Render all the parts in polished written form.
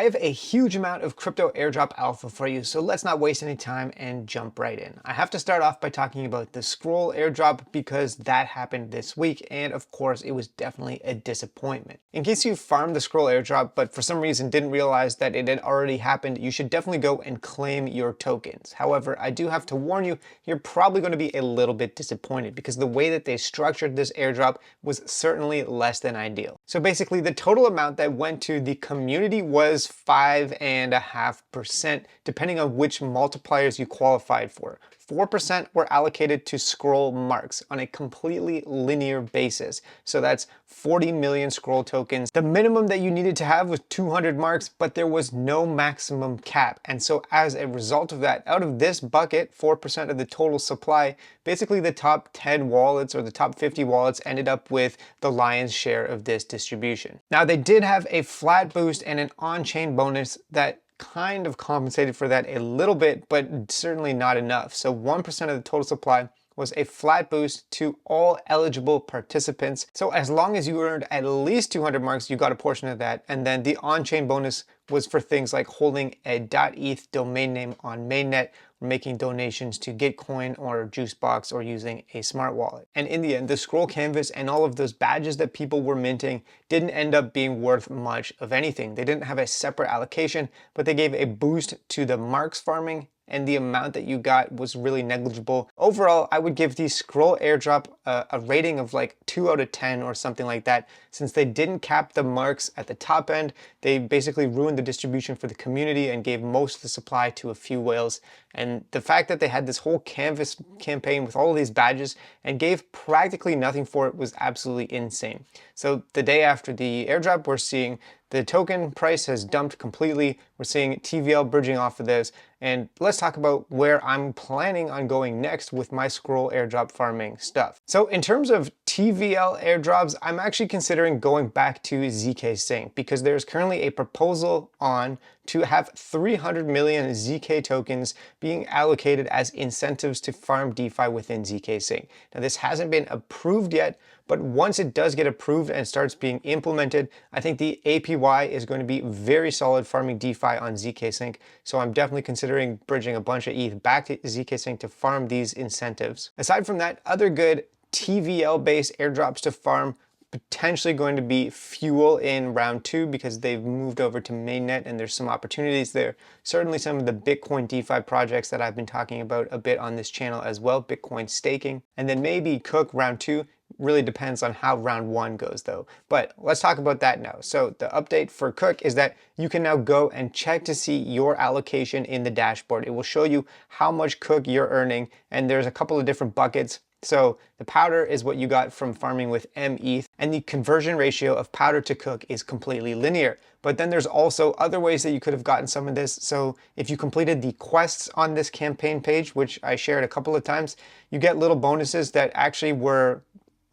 I have a huge amount of crypto airdrop alpha for you, so let's not waste any time and jump right in. I have to start off by talking about the scroll airdrop because that happened this week, and of course it was definitely a disappointment. In case you farmed the scroll airdrop but for some reason didn't realize that it had already happened, you should definitely go and claim your tokens. However, I do have to warn you, you're probably going to be a little bit disappointed because the way that they structured this airdrop was certainly less than ideal. So basically the total amount that went to the community was 5.5%, depending on which multipliers you qualified for. 4% were allocated to scroll marks on a completely linear basis. So that's 40 million scroll tokens. The minimum that you needed to have was 200 marks, but there was no maximum cap. And so as a result of that, out of this bucket, 4% of the total supply, basically the top 10 wallets or the top 50 wallets ended up with the lion's share of this distribution. Now they did have a flat boost and an on-chain bonus that kind of compensated for that a little bit, but certainly not enough. So 1% of the total supply was a flat boost to all eligible participants. So as long as you earned at least 200 marks, you got a portion of that. And then the on-chain bonus was for things like holding a .eth domain name on mainnet, making donations to Gitcoin or Juicebox, or using a smart wallet. And in the end, the scroll canvas and all of those badges that people were minting didn't end up being worth much of anything. They didn't have a separate allocation, but they gave a boost to the marks farming, and the amount that you got was really negligible. Overall, I would give the scroll airdrop a rating of like 2 out of 10 or something like that. Since they didn't cap the marks at the top end, they basically ruined the distribution for the community and gave most of the supply to a few whales. And the fact that they had this whole canvas campaign with all of these badges and gave practically nothing for it was absolutely insane. So the day after the airdrop, we're seeing the token price has dumped completely. We're seeing TVL bridging off of this. And let's talk about where I'm planning on going next with my scroll airdrop farming stuff. So in terms of TVL airdrops, I'm actually considering going back to ZK Sync because there's currently a proposal on to have 300 million ZK tokens being allocated as incentives to farm DeFi within ZK Sync. Now this hasn't been approved yet, but once it does get approved and starts being implemented, I think the APY is going to be very solid farming DeFi on ZK Sync. So I'm definitely considering bridging a bunch of ETH back to ZK Sync to farm these incentives. Aside from that, other good TVL-based airdrops to farm, potentially going to be Fuel in round 2 because they've moved over to mainnet and there's some opportunities there. Certainly some of the Bitcoin DeFi projects that I've been talking about a bit on this channel as well, Bitcoin staking. And then maybe Cook round 2. Really depends on how round 1 goes though. But let's talk about that now. So the update for Cook is that you can now go and check to see your allocation in the dashboard. It will show you how much Cook you're earning, and there's a couple of different buckets. So the powder is what you got from farming with METH, and the conversion ratio of powder to Cook is completely linear. But then there's also other ways that you could have gotten some of this. So if you completed the quests on this campaign page, which I shared a couple of times, you get little bonuses that actually were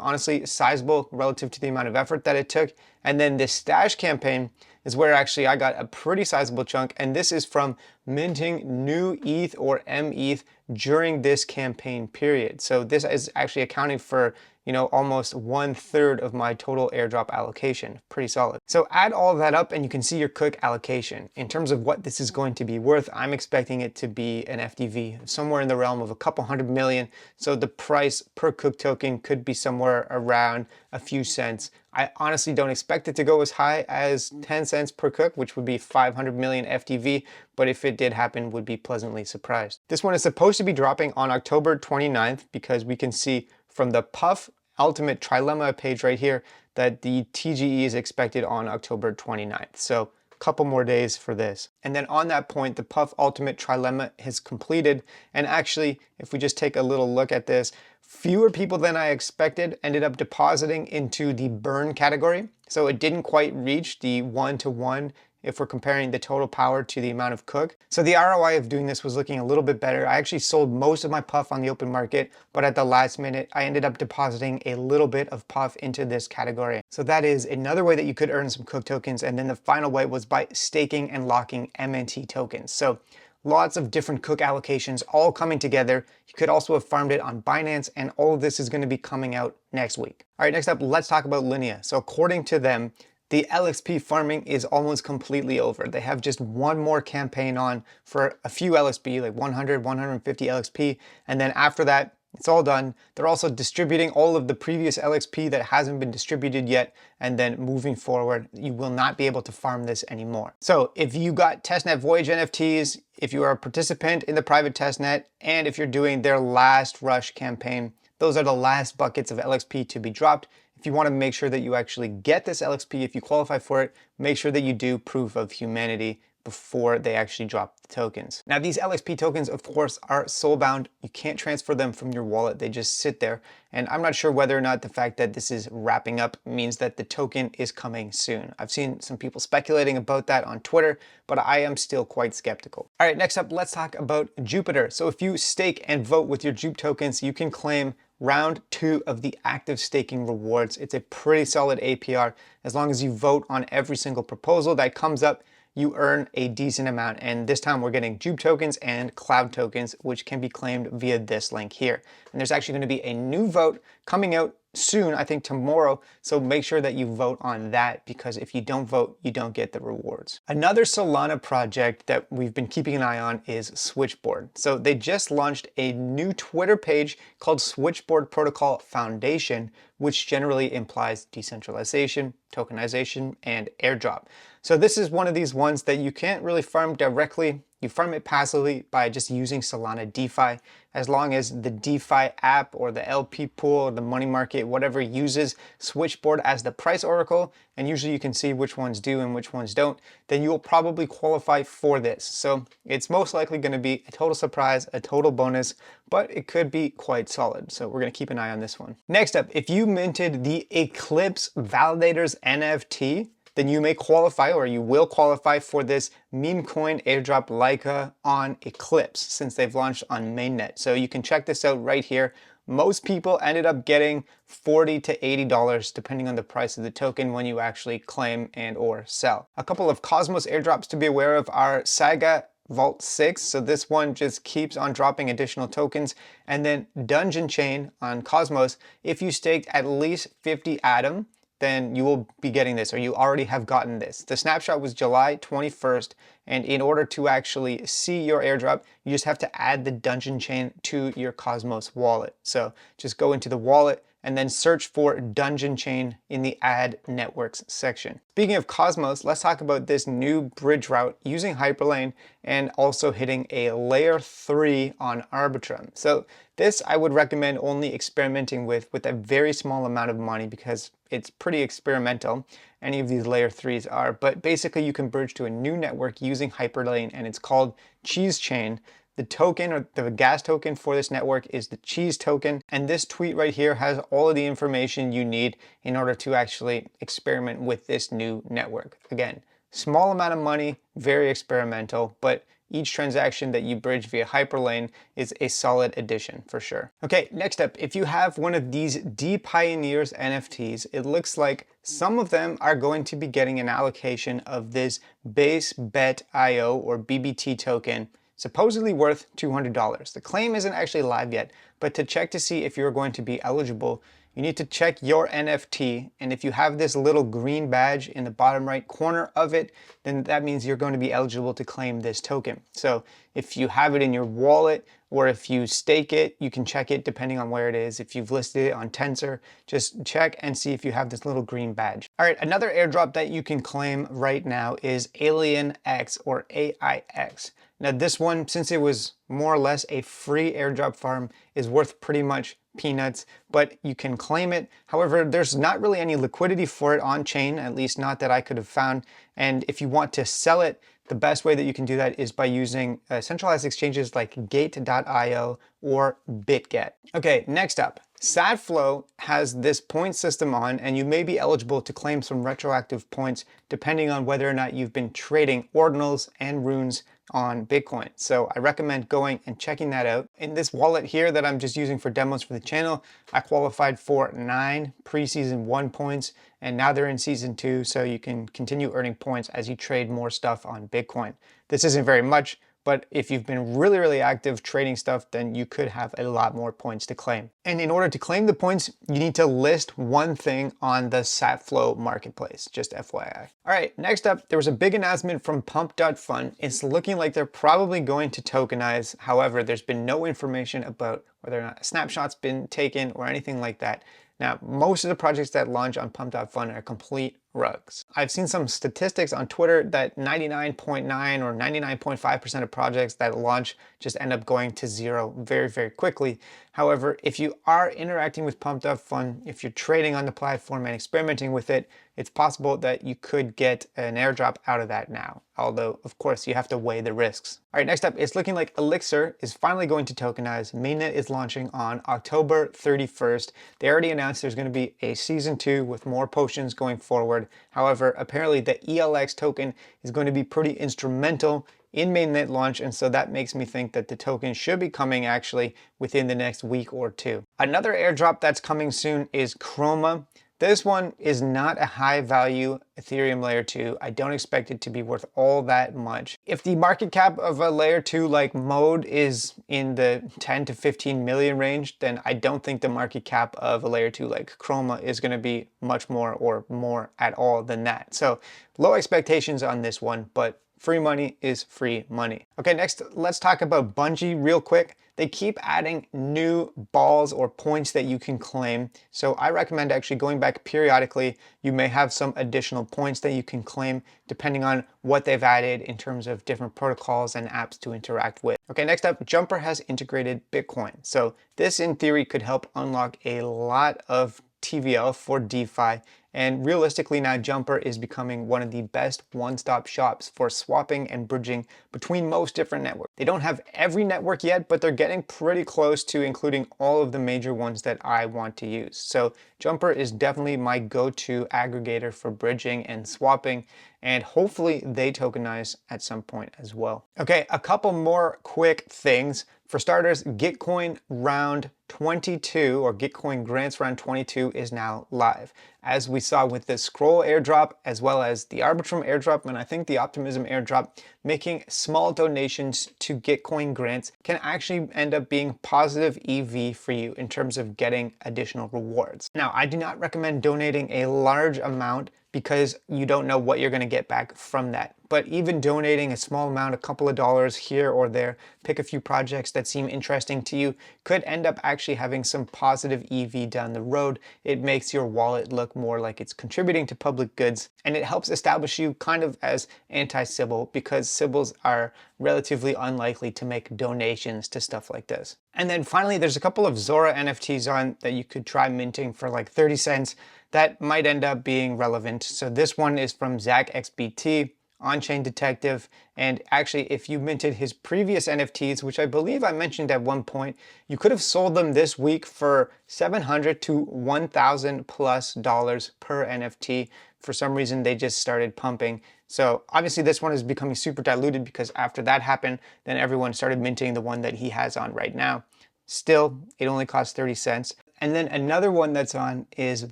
honestly sizable relative to the amount of effort that it took. And then this stash campaign is where actually I got a pretty sizable chunk, and this is from minting new ETH or METH during this campaign period. So this is actually accounting for, you know, almost 1/3 of my total airdrop allocation. Pretty solid. So add all of that up and you can see your Cook allocation. In terms of what this is going to be worth, I'm expecting it to be an FDV somewhere in the realm of a couple hundred million. So the price per Cook token could be somewhere around a few cents. I honestly don't expect it to go as high as 10 cents per Cook, which would be 500 million FDV, but if it did happen, would be pleasantly surprised. This one is supposed to be dropping on October 29th because we can see from the Puff Ultimate Trilemma page right here that the TGE is expected on October 29th. So a couple more days for this. And then on that point, the Puff Ultimate Trilemma is completed. And actually, if we just take a little look at this, fewer people than I expected ended up depositing into the burn category. So it didn't quite reach the 1-to-1 if we're comparing the total power to the amount of Cook. So the ROI of doing this was looking a little bit better. I actually sold most of my Puff on the open market, but at the last minute, I ended up depositing a little bit of Puff into this category. So that is another way that you could earn some Cook tokens. And then the final way was by staking and locking MNT tokens. So lots of different Cook allocations all coming together. You could also have farmed it on Binance, and all of this is going to be coming out next week. All right, next up, let's talk about Linea. So according to them, the LXP farming is almost completely over. They have just one more campaign on for a few LXP, like 100, 150 LXP, and then after that, it's all done. They're also distributing all of the previous LXP that hasn't been distributed yet, and then moving forward, you will not be able to farm this anymore. So if you got testnet voyage NFTs, if you are a participant in the private testnet, and if you're doing their last rush campaign, those are the last buckets of LXP to be dropped. If you want to make sure that you actually get this LXP, if you qualify for it, make sure that you do proof of humanity before they actually drop the tokens. Now these LXP tokens, of course, are soulbound. You can't transfer them from your wallet. They just sit there. And I'm not sure whether or not the fact that this is wrapping up means that the token is coming soon. I've seen some people speculating about that on Twitter, but I am still quite skeptical. All right, next up, let's talk about Jupiter. So if you stake and vote with your Jupe tokens, you can claim round 2 of the active staking rewards. It's a pretty solid APR. As long as you vote on every single proposal that comes up, you earn a decent amount. And this time we're getting Jupe tokens and Cloud tokens, which can be claimed via this link here. And there's actually going to be a new vote coming out soon, I think tomorrow. So make sure that you vote on that, because if you don't vote, you don't get the rewards. Another Solana project that we've been keeping an eye on is Switchboard. So they just launched a new Twitter page called Switchboard Protocol Foundation, which generally implies decentralization, tokenization, and airdrop. So this is one of these ones that you can't really farm directly. You farm it passively by just using Solana DeFi. As long as the DeFi app or the LP pool or the money market, whatever, uses Switchboard as the price oracle, and usually you can see which ones do and which ones don't, then you will probably qualify for this. So it's most likely going to be a total surprise, a total bonus, but it could be quite solid. So we're going to keep an eye on this one. Next up, if you minted the Eclipse Validators NFT, then you may qualify, or you will qualify, for this meme coin airdrop Leica on Eclipse, since they've launched on mainnet. So you can check this out right here. Most people ended up getting $40 to $80 depending on the price of the token when you actually claim and or sell. A couple of Cosmos airdrops to be aware of are Saga Vault 6, so this one just keeps on dropping additional tokens, and then Dungeon Chain on Cosmos. If you staked at least 50 Atom, then you will be getting this, or you already have gotten this. The snapshot was July 21st, and in order to actually see your airdrop, you just have to add the Dungeon Chain to your Cosmos wallet. So just go into the wallet and then search for Dungeon Chain in the Add Networks section. Speaking of Cosmos, let's talk about this new bridge route using Hyperlane and also hitting a layer 3 on Arbitrum. So this I would recommend only experimenting with a very small amount of money, because it's pretty experimental. Any of these layer 3s are, but basically you can bridge to a new network using Hyperlane, and it's called Cheese Chain. The token, or the gas token for this network, is the Cheese token. And this tweet right here has all of the information you need in order to actually experiment with this new network. Again, small amount of money, very experimental, but each transaction that you bridge via Hyperlane is a solid addition for sure. Okay, next up, if you have one of these D-Pioneers NFTs, it looks like some of them are going to be getting an allocation of this Base Bet IO or BBT token, supposedly worth $200. The claim isn't actually live yet, but to check to see if you're going to be eligible, you need to check your NFT, and if you have this little green badge in the bottom right corner of it, then that means you're going to be eligible to claim this token. So if you have it in your wallet, or if you stake it, you can check it depending on where it is. If you've listed it on Tensor, just check and see if you have this little green badge. All right, another airdrop that you can claim right now is Alien X, or AIX. Now this one, since it was more or less a free airdrop farm, is worth pretty much peanuts, but you can claim it. However, there's not really any liquidity for it on chain, at least not that I could have found. And if you want to sell it, the best way that you can do that is by using centralized exchanges like Gate.io or BitGet. Okay, next up, Sadflow has this point system on, and you may be eligible to claim some retroactive points depending on whether or not you've been trading ordinals and runes on Bitcoin. So I recommend going and checking that out. In this wallet here that I'm just using for demos for the channel, I qualified for 9 pre-season 1 points, and now they're in season 2, so you can continue earning points as you trade more stuff on Bitcoin. This isn't very much, but if you've been really, really active trading stuff, then you could have a lot more points to claim. And in order to claim the points, you need to list one thing on the Satflow marketplace, just FYI. All right, next up, there was a big announcement from Pump.Fun. It's looking like they're probably going to tokenize. However, there's been no information about whether or not a snapshot's been taken or anything like that. Now, most of the projects that launch on Pump.Fun are complete rugs. I've seen some statistics on Twitter that 99.9 or 99.5% of projects that launch just end up going to zero very, very quickly. However, if you are interacting with Pump.Fun, if you're trading on the platform and experimenting with it, it's possible that you could get an airdrop out of that now. Although, of course, you have to weigh the risks. All right, next up, it's looking like Elixir is finally going to tokenize. Mainnet is launching on October 31st. They already announced there's going to be a season 2 with more potions going forward. However, apparently the ELX token is going to be pretty instrumental in mainnet launch, and so that makes me think that the token should be coming actually within the next week or two. Another airdrop that's coming soon is Chroma. This one is not a high value Ethereum layer 2. I don't expect it to be worth all that much. If the market cap of a layer 2 like Mode is in the 10 to 15 million range, then I don't think the market cap of a layer 2 like Chroma is going to be much more or more at all than that. So low expectations on this one, but free money is free money. Okay, next, let's talk about Bungie real quick. They keep adding new balls or points that you can claim. So I recommend actually going back periodically. You may have some additional points that you can claim depending on what they've added in terms of different protocols and apps to interact with. Okay, next up, Jumper has integrated Bitcoin. So this in theory could help unlock a lot of TVL for DeFi. And realistically now, Jumper is becoming one of the best one-stop shops for swapping and bridging between most different networks. They don't have every network yet, but they're getting pretty close to including all of the major ones that I want to use. So Jumper is definitely my go-to aggregator for bridging and swapping, and hopefully they tokenize at some point as well. Okay, a couple more quick things. For starters, Gitcoin round 22 or Gitcoin grants round 22 is now live. As we saw with the Scroll airdrop, as well as the Arbitrum airdrop, and I think the Optimism airdrop, making small donations to Gitcoin grants can actually end up being positive EV for you in terms of getting additional rewards. Now, I do not recommend donating a large amount because you don't know what you're going to get back from that. But even donating a small amount, a couple of dollars here or there, pick a few projects that seem interesting to you, could end up actually having some positive EV down the road. It makes your wallet look more like it's contributing to public goods, and it helps establish you kind of as anti-Sybil, because Sybils are relatively unlikely to make donations to stuff like this. And then finally, there's a couple of Zora NFTs on that you could try minting for like 30 cents that might end up being relevant. So this one is from Zach XBT, On-Chain Detective, and actually if you minted his previous NFTs, which I believe I mentioned at one point, you could have sold them this week for $700 to $1,000 plus per NFT. For some reason they just started pumping. So obviously this one is becoming super diluted because after that happened, then everyone started minting the one that he has on right now. Still, it only costs 30 cents. And then another one that's on is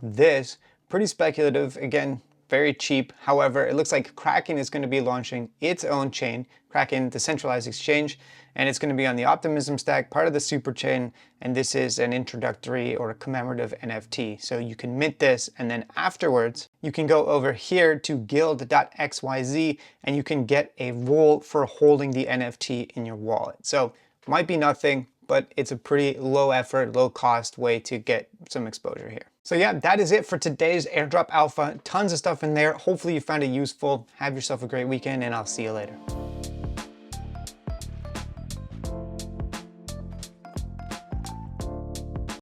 this, pretty speculative, again, very cheap. However, it looks like Kraken is going to be launching its own chain, Kraken, the centralized exchange, and it's going to be on the Optimism stack, part of the super chain, and this is an introductory or a commemorative NFT. So you can mint this, and then afterwards, you can go over here to guild.xyz, and you can get a role for holding the NFT in your wallet. So might be nothing, but it's a pretty low effort, low cost way to get some exposure here. So yeah, that is it for today's airdrop alpha. Tons of stuff in there. Hopefully you found it useful. Have yourself a great weekend, and I'll see you later.